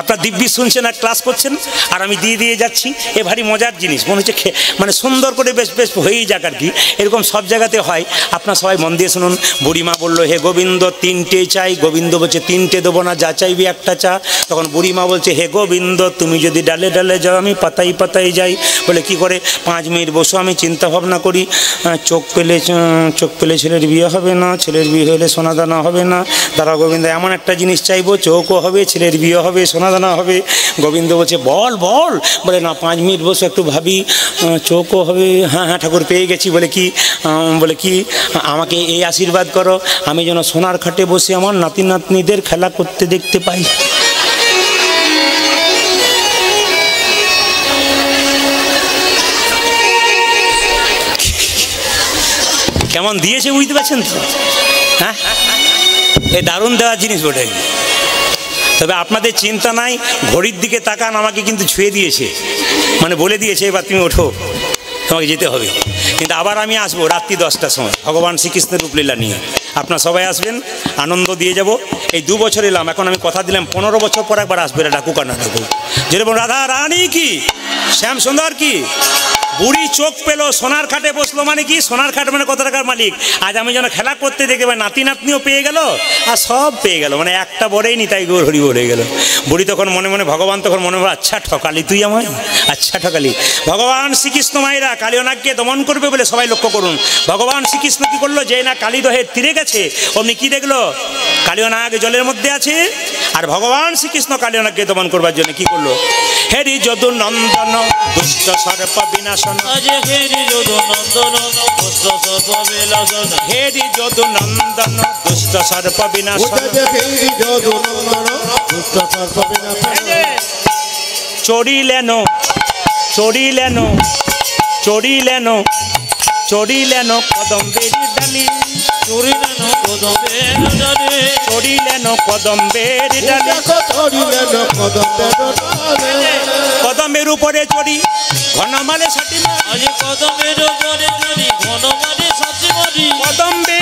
আপনার দিব্যি শুনছেন আর ক্লাস করছেন, আর আমি দিয়ে দিয়ে যাচ্ছি, এ ভারী মজার জিনিস। মনে হচ্ছে মানে সুন্দর করে বেশ বেশ হয়েই যাক আর কি। এরকম সব জায়গাতে হয়, আপনার সবাই মন দিয়ে শুনুন। বুড়িমা বললো হে গোবিন্দ তিনটে চাই। গোবিন্দ বলছে তিনটে দেবো না, যা চাইবি একটা চা। তখন বুড়িমা বলছে হে গোবিন্দ তুমি যদি ডালে ডালে যাও, আমি পাতাই পাতাই যাই। বলে কি করে? 5 মিনিট বসো, আমি চিন্তা ভাবনা করি। চোখ পেলে ছেলের বিয়ে হবে না, ছেলের বিয়ে হলে সোনা দানা হবে না। দাঁড়া গোবিন্দ, এমন একটা জিনিস চাইবো, চোখও হবে, ছেলের বিয়ে হবে, সোনা দানা হবে। গোবিন্দ বলছে বল বল। বলে না 5 মিনিট বসে একটু ভাবি, চোখও হবে। হ্যাঁ হ্যাঁ ঠাকুর পেয়ে গেছি। বলে কি? আমাকে এই আশীর্বাদ করো, আমি যেন সোনার খাটে বসে আমার নাতি নাতনিদের খেলা করতে দেখতে পাই। কেমন দিয়েছে বুঝতে পারছেন তো? হ্যাঁ, এ দারুণ দেওয়ার জিনিস বটে। তবে আপনাদের চিন্তা নাই, ঘড়ির দিকে তাকান, আমাকে কিন্তু ছুঁয়ে দিয়েছে, মানে বলে দিয়েছে এবার তুমি ওঠো, তোমাকে যেতে হবে। কিন্তু আবার আমি আসবো রাত্রি 10টার সময় ভগবান শ্রীকৃষ্ণের রূপলীলা নিয়ে। আপনারা সবাই আসবেন, আনন্দ দিয়ে যাব। এই 2 বছর এলাম, এখন আমি কথা দিলাম 15 বছর পর একবার আসবে, এটা ডাকুক আর না ডাকুক। যেরকম রাধা রানী কি, শ্যাম সুন্দর কি, বুড়ি চোখ পেলো, সোনার খাটে বসলো, মানে কি সোনার খাট মানে কত টাকার মালিক। আজ আমি যেন খেলা করতে দেখে নাতি নাতনিও পেয়ে গেল আর সব পেয়ে গেল, মানে একটা বড়েই নি, তাই গৌর হরি বলে গেল। বুড়ি তখন মনে মনে, ভগবান তখন মনে মনে, আচ্ছা ঠকালি তুই আমায়, আচ্ছা ঠকালি। ভগবান শ্রীকৃষ্ণ মায়েরা কালিয়নাগকে দমন করবে বলে সবাই লক্ষ্য করুন, ভগবান শ্রীকৃষ্ণ কি করলো, যে না কালীদহের তীরে গেছে অমনি কি দেখলো, কালিয়নাগ জলের মধ্যে আছে। আর ভগবান শ্রীকৃষ্ণ কালিয়নাগকে দমন করবার জন্য কি করলো, হেরি যদু নন্দন দুষ্ট সর্প বিনাশন, হেরি যদু নন্দন দুষ্ট সর্প বিনাশন, হেরি যদু নন্দন দুষ্ট সর্প বিনাশন, চড়িলেন চড়িলেন চড়িলেন চড়িলেন কদম্বের ডালি, চড়িলেন কদম্বের ডালি, চড়িলেন কদম্বের ডালি, কদম্বের উপরে চড়ি ঘনমালে সাথী মারি, কদমের উপরে চড়ি ঘনমালে সাথী মারি, কদম্বে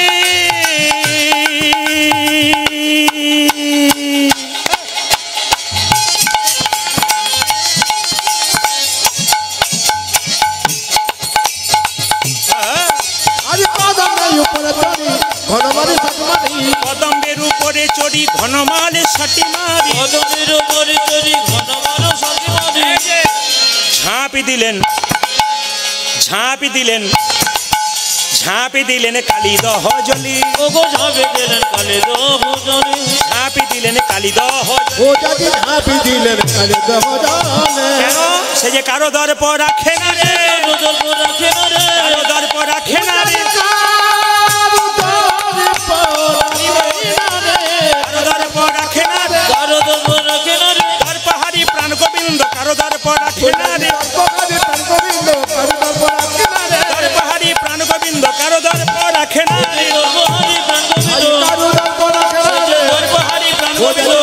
কদম্বের উপরে চড়ি ঘনমালে সাথী মারি, কদমের উপরে চড়ি ঘনমালে সাথী মারি, ঝাঁপি দিলেন ঝাঁপি দিলেন ঝাঁপি দিলেন কালীদহ জলি, ওগো ঝাঁপে দিলেন কালীদহ জলি, ঝাঁপি দিলেন কালীদহ কেন, সে যে কারো দর্প রাখে না রে, কারো দর্প রাখে না রে, কারো দর্প রাখে না রে, দর্পহারি প্রাণ গোবিন্দ কারো দর্প রাখে না রে, দর্পহারি প্রাণ গোবিন্দ কারো দর্প রাখে না রে, দর্পহারি প্রাণ গোবিন্দ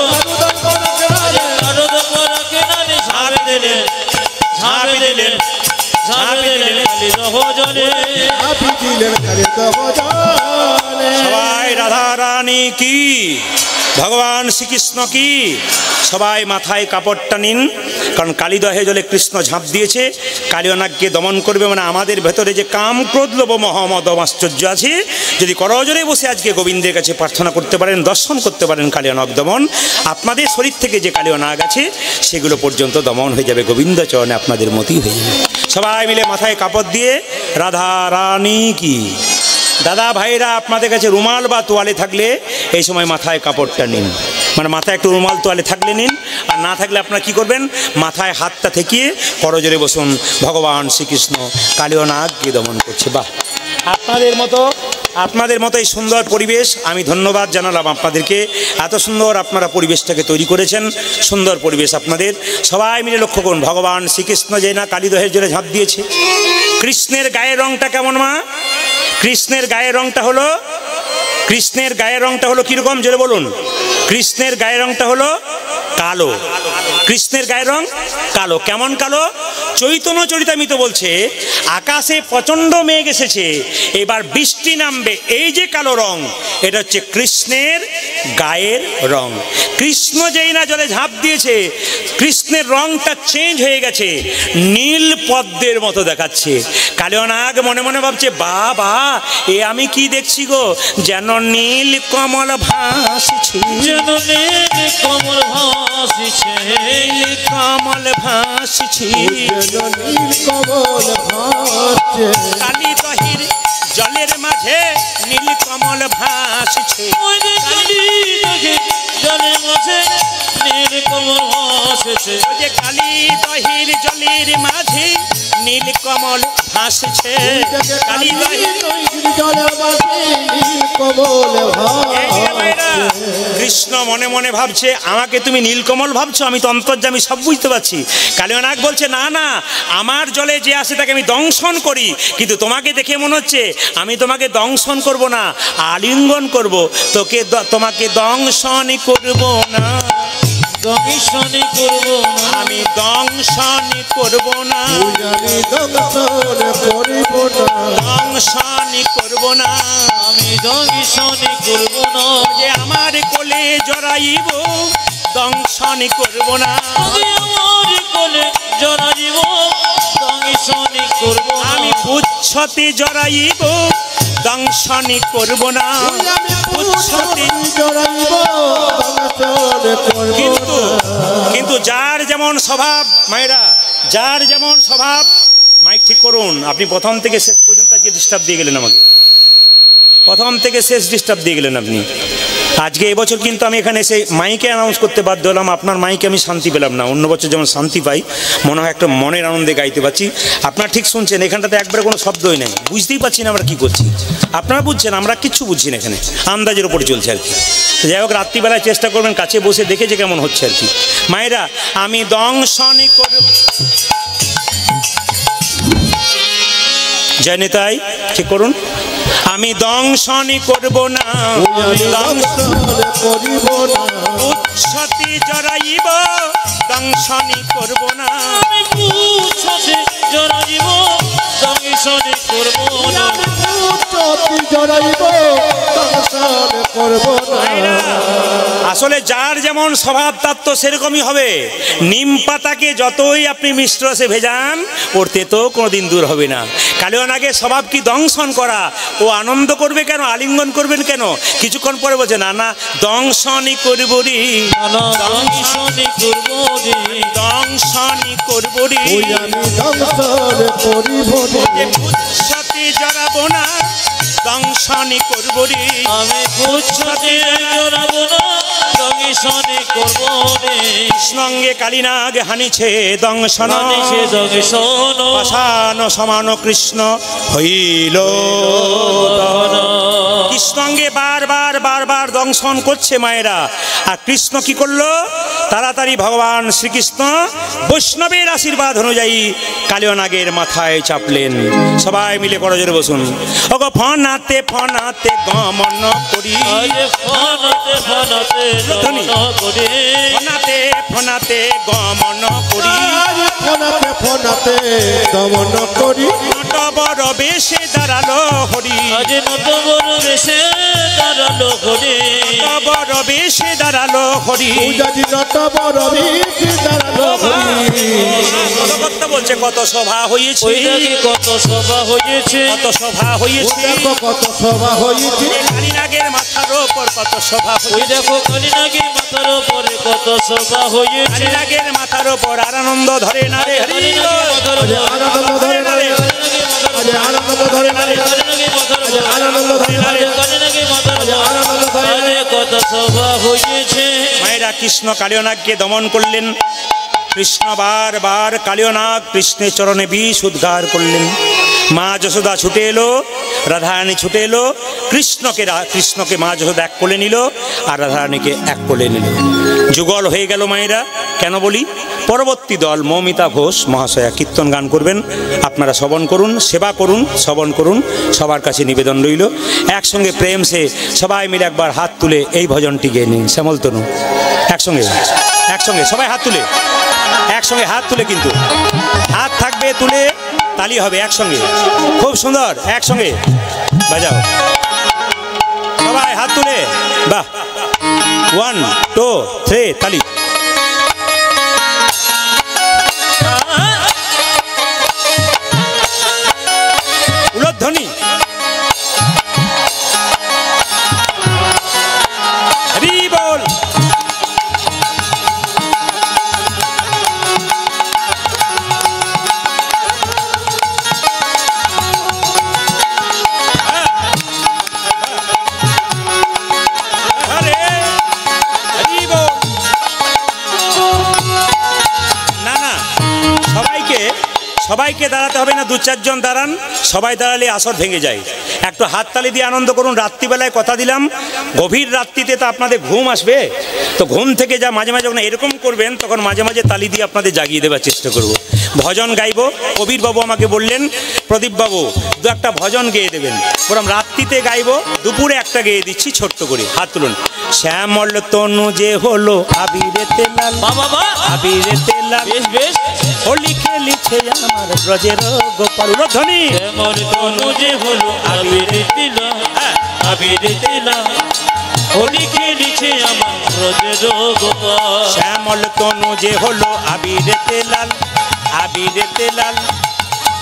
ঝাঁপি দিলেন ঝাঁপি দিলেন কালীদহ জলে, সবাই রাধা রানী কি, ভগবান শ্রীকৃষ্ণ কি, সবাই মাথায় কাপড়টা নিন, কারণ কালীদহে জলে কৃষ্ণ ঝাঁপ দিয়েছে, কালিয়নাগকে দমন করবে, মানে আমাদের ভেতরে যে কাম ক্রোধ লোভ মহম্মদ আশ্চর্য আছে, যদি করজোরে বসে আজকে গোবিন্দের কাছে প্রার্থনা করতে পারেন, দর্শন করতে পারেন কালিয়নাগ দমন, আপনাদের শরীর থেকে যে কালিয়নাগ আছে সেগুলো পর্যন্ত দমন হয়ে যাবে, গোবিন্দ চরণে আপনাদের মতি হয়ে যাবে। সবাই মিলে মাথায় কাপড় দিয়ে রাধা রানী কি। দাদা ভাইরা আপনাদের কাছে রুমাল বা তোয়ালে থাকলে এই সময় মাথায় কাপড়টা নিন, মানে মাথায় একটু রুমাল তোয়ালে থাকলে নিন, আর না থাকলে আপনারা কি করবেন, মাথায় হাতটা ঠেকিয়ে করজোরে বসুন, ভগবান শ্রীকৃষ্ণ কালিয়নাগকে দমন করছে। বাহ, আপনাদের মতো এই সুন্দর পরিবেশ, আমি ধন্যবাদ জানালাম আপনাদেরকে, এত সুন্দর আপনারা পরিবেশটাকে তৈরি করেছেন, সুন্দর পরিবেশ আপনাদের। সবাই মিলে লক্ষ্য করুন, ভগবান শ্রীকৃষ্ণ যে না কালীদহের জলে ঝাঁপ দিয়েছে, কৃষ্ণের গায়ের রংটা কেমন মা, কৃষ্ণের গায়ের রংটা হলো, কৃষ্ণের গায়ের রংটা হলো কিরকম জোরে বলুন, কৃষ্ণের গায়ের রংটা হলো কালো, কৃষ্ণের গায়ের রং কালো। কেমন কালো, চৈতন্য চরিতামৃত বলছে আকাশে প্রচণ্ড মেঘ এসেছে, এবার বৃষ্টি নামবে, এই যে কালো রং এটা হচ্ছে কৃষ্ণের গায়ের রং। কৃষ্ণ যেই না জলে ঝাঁপ দিয়েছে কৃষ্ণের রংটা চেঞ্জ হয়ে গেছে, নীল পদ্মের মতো দেখাচ্ছে। কালিয়নাগ মনে মনে ভাবছে, বাবা এ আমি কি দেখছি গো, যেন নীল কমল ভাসছে, যেন নীল কমল ভাসছে, নীল কমল ভাসছে, কালীদহের জলের মাঝে নীল কমল ভাসছে, জলের মাঝে নীল কমল ভাসছে, যে কালীদহের জলের মাঝে নীল কমল ভাসছে, কৃষ্ণ মনে মনে ভাবছে আমাকে তুমি নীলকমল ভাবছো, আমি তো অন্তর্যামী, সব বুঝতে পারছি। কালিয়নাগ বলছে না না, আমার জলে যে আসে তাকে আমি দংশন করি, কিন্তু তোমাকে দেখে মনে হচ্ছে আমি তোমাকে দংশন করব না, আলিঙ্গন করব, তোমাকে দংশন করব না, দংশন করব না, আমি দংশন করব না, দংশন করব না, আমি দংশন করব না, যে আমার কোলে জড়াইব দংশন করব না, আমি আমার কোলে জড়াইব দংশন করব পুচ্ছতে জড়াইব দংশনি করব না। পুচ্ছতে কিন্তু কিন্তু যার যেমন স্বভাব মায়েরা, যার যেমন স্বভাব, মাইক ঠিক করুন। আপনি প্রথম থেকে শেষ পর্যন্ত আজকে ডিস্টার্ব দিয়ে গেলেন আমাকে, প্রথম থেকে শেষ ডিস্টার্ব দিয়ে গেলেন আপনি। আজকে এবছর কিন্তু আমি এখানে এসে মাইকে অ্যানাউন্স করতে বাধ্য হলাম, আপনার মাইকে আমি শান্তি পেলাম না। অন্য বছর যেমন শান্তি পাই, মনে হয় একটা মনের আনন্দে গাইতে পারছি। আপনারা ঠিক শুনছেন, এখানটাতে একবারে কোনো শব্দই নেই, বুঝতেই পারছি না আমরা কী করছি। আপনারা বুঝছেন, আমরা কিচ্ছু বুঝছি না, এখানে আন্দাজের ওপরে চলছে আর কি। যাই হোক, রাত্রিবেলায় চেষ্টা করবেন কাছে বসে দেখে যে কেমন হচ্ছে আর কি। মায়েরা, আমি দংশনি করব জানি তাই ঠিক করুন। আমি দংশনি করব না, পুচ্ছতে জড়াইব দংশনি করব না। আমি পুচ্ছতে জড়াইব দংশনি করব না। আসলে যার যেমন স্বভাব তার তো সেরকমই হবে। নিম পাতাকে যতই আপনি মিষ্ট রসে ভেজান, ওর তেতো কোনোদিন দূর হবে না। কালিয়ানাগে স্বভাব কি দংশন করা, ও আনন্দ করবে কেন, আলিঙ্গন করবেন কেন? কিছুক্ষণ পরে বলছে না না দংশনই করব রে, দংশনি করব রে, দংশনই করব রে। পুচ্ছতে জড়াবো না দংশনই করব রে। আমি পুচ্ছতে জড়াবো না দংশনি করব রে। কৃষ্ণাঙ্গে কালিনাগ হানিছে দংশন, হানিছে দংশন, পাষাণ সমান কৃষ্ণ হইল। কৃষ্ণাঙ্গে বারবার বারবার দংশন করছে মায়েরা। আর কৃষ্ণ কি করলো? তাড়াতাড়ি ভগবান শ্রীকৃষ্ণ বৈষ্ণবের আশীর্বাদ অনুযায়ী কালিয়ানাগের মাথায় চাপলেন। সবাই মিলে করজোরে বসুন। ওগো ফনাতে ফনাতে গমন করি, ফনাতে ফনাতে গমন করি, ফনাতে ফনাতে গমন করি, ফোনাতে ফোনাতে দমন করি। নট বড় বেশে দাঁড়ালো হরি, আজ নত বড় বেশে দাঁড়ালো হরি, নট বড় বেশে দাঁড়ালো হরি। পূজাজি নত বড় বেশে দাঁড়ালো হরি। ভগবত বলছে কত সভা হয়েছে, ওই দেখি কত সভা হয়েছে, কত সভা হয়েছে, দেখো কত সভা হয়েছে। কালিনাগের মাথার ওপর কত সভা ওই হয়েছে, দেখো কালিনাগের মাথার উপরে কত সভা হয়েছে, কালিনাগের মাথার ওপর আর আনন্দ ধরে না রে হরি, কালিনাগের মাথার উপরে আনন্দ ধরে না রে, আনন্দ ধরে না রে, কালিনাগের মাথার উপরে আনন্দ ধরে না রে, কালিনাগের মাথার আনন্দ ধরে না রে। উপরে কত সভা হয়েছে। মায়েরা কৃষ্ণ কালিয়ানাগকে দমন করলেন। কৃষ্ণ বারবার কালিয়ানাগ কৃষ্ণের চরণে বিষ উদ্গার করলেন। মা যশোদা ছুটে এলো, রাধারানী ছুটে এলো। কৃষ্ণকে মা যশোদা এক কোলে নিল, আর রাধারানীকে এক কোলে নিল। যুগল হয়ে গেল মায়েরা। কেন বলি? পরবর্তী দল মৌমিতা ঘোষ মহাশয়া কীর্তন গান করবেন, আপনারা শ্রবণ করুন, সেবা করুন, শ্রবণ করুন। সবার কাছে নিবেদন রইল, একসঙ্গে প্রেম সে সবাই মিলে একবার হাত তুলে এই ভজনটি গেয়ে নিন। শ্যামল তনু একসঙ্গে, একসঙ্গে সবাই হাত তুলে, একসঙ্গে হাত তুলে, কিন্তু হাত থাকবে তুলে, তালি হবে একসঙ্গে। খুব সুন্দর, একসঙ্গে বাজাও সবাই হাত তুলে। বাহ, 1 2 3 তালি। উলধ্বনি হরি বল। সবাইকে দাঁড়াতে হবে না, 2-4 জন দাঁড়ান। সবাই দাঁড়ালে আসর ভেঙে যায়। একটু হাততালি দিয়ে আনন্দ করুন। রাত্রিবেলায় কথা দিলাম, গভীর রাত্রিতে তো আপনাদের ঘুম আসবে, তো ঘুম থেকে যা মাঝে মাঝে যখন এরকম করবেন, তখন মাঝে মাঝে তালি দিয়ে আপনাদের জাগিয়ে দেওয়ার চেষ্টা করব। ভজন গাইব। কবিরবাবু আমাকে বললেন, প্রদীপবাবু 2-1টা ভজন গেয়ে দেবেন। বললাম রাত্রিতে গাইব, দুপুরে একটা গেয়ে দিচ্ছি ছোট্ট করে। হাত তুলুন। শ্যামল তনু যে হলো আবিরেতে লাল, বাবা আবিরেতে লাল, বেশ বেশ, হোলি খেলিছে আমার ব্রজের গোপাল। ধ্বনি শ্যামল তনু যে হলো আবিরেতে লাল, আবিরেতে লাল, হোলি খেলিছে আমার ব্রজের গোপাল। শ্যামল তনু যে হলো আবিরেতে লাল, আবিরেতে লাল,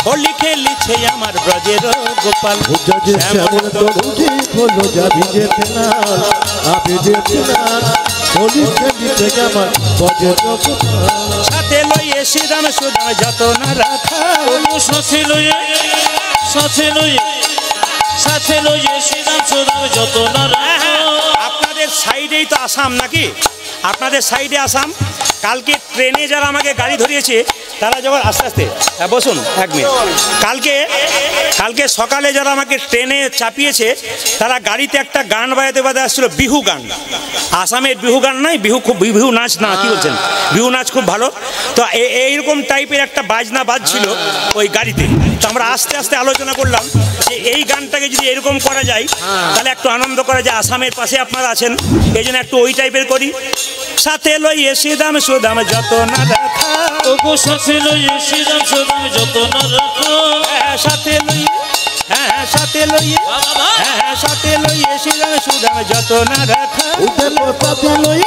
হোলি খেলিছে আমার ব্রজের গোপাল। বুঝে শ্যামল তরুজি হলো যাবি যেতে না আবি যেতে না হোলি খেলিছে আমার ব্রজের গোপাল। সাথে লইয়ে শ্রীরাম সুদাম যত না রাখা, সাথে লইয়ে শ্রীরাম সুদাম যত না রাখা। আপনাদের সাইডেই তো আসাম নাকি? আপনাদের সাইডে আসাম। কালকে ট্রেনে যারা আমাকে গাড়ি ধরিয়েছে তারা যখন আস্তে আস্তে বসুন এক মিনিট, কালকে সকালে যারা আমাকে ট্রেনে চাপিয়েছে তারা গাড়িতে একটা গান বাজাতে আসছিল, বিহু গান। আসামের বিহু গান নাই, বিহু নাচ না, কি বলছেন, বিহু নাচ খুব ভালো। তো এইরকম টাইপের একটা বাজনা বাজছিল ওই গাড়িতে। তো আমরা আস্তে আস্তে আলোচনা করলাম যে এই গানটাকে যদি এরকম করা যায় তাহলে একটু আনন্দ করা যায়। আসামের পাশে আপনারা আছেন, এই জন্য একটু ওই টাইপের করি। সাথে লইয়ে শ্রীদাম সুদাম যত না রাখা, ওগো সাথে লইয়ে শ্রীরাম সুদাম যত না রাখা। সাথে লইয়ে সাথে লইয়ে সাথে লইয়ে শ্রীরাম সুদাম যত না রাখা। ওদের কথাতে লই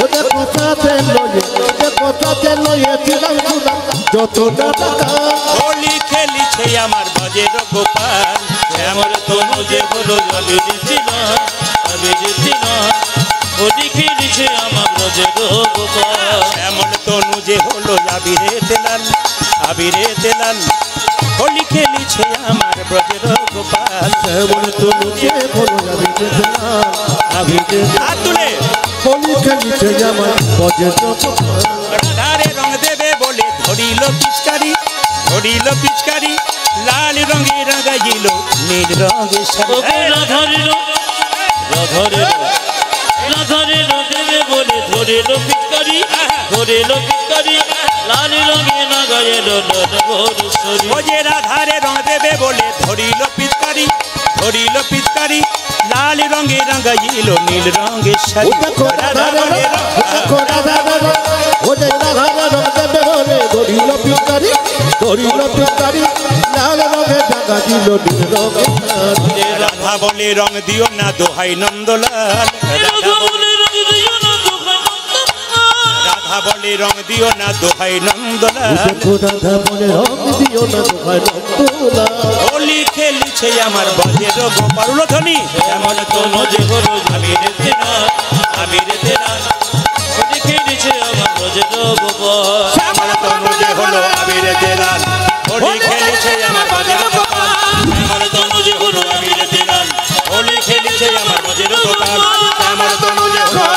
ওদের কথাতে লই ওদের কথাতে লই শ্রীরাম সুদাম যত না রাখা। হোলি খেলিছে আমার ব্রজের গোপাল। শ্যামল তনু যে হলো যাবি যেতে না আবি যেতে না হোলি খেলিছে আমার ব্রজের গোপাল। শ্যামল তনু যে হলো আবিরে তেলাল, আবিরে তেলাল হোলি খেলিছে আমার ব্রজের গোপাল। শ্যামল তনুকে বলো যাবি যেতে না আবি যেতে হাত তুলে হোলি খেলিছে আমার ব্রজের গোপাল। রাধারে রং দেবে বলে ধরিল পিচকারি, ধরিল পিচকারি লাল রঙে রাগাইল নীল রঙে ওগো রাধারে দেবে বলে ধরিল পিচকারি লাল রঙে না গায়ের ভোরেশ্বরী। ও যে রাধারে রং দেবে বলে ধরিল পিচকারি, ধরিল পিচকারি লাল রঙে রাগাইল নীল রঙে শাড়ি। দেখো রাধারে দেখো রাধারে ওদের রাধারে রং দেবে বলে ধরিল পিচকারি লাল রঙে জাগা দিল নীল রঙে শাড়ি। রাধা বলে রং দিও না দোহাই নন্দলাল, রাধা বলে রং দিও না দোহাই নন্দলাল। দেখো রাধা বলে রং দিও না দোহাই নন্দলাল। হোলি খেলিছে আমার ব্রজের গোপাল। ধ্বনি শ্যামল তনু যে হলো আবিরে তেনা হোলি খেলিছে আমার ব্রজের গোপাল। শ্যামল তনু যে হলো আবিরে তেলাল, হোলি খেলিছে আমার ব্রজের গোপাল। শ্যামল তনু যে হলো আবিরে তেনা হোলি খেলিছে আমার ব্রজের গোপাল। শ্যামল তনু যে হলো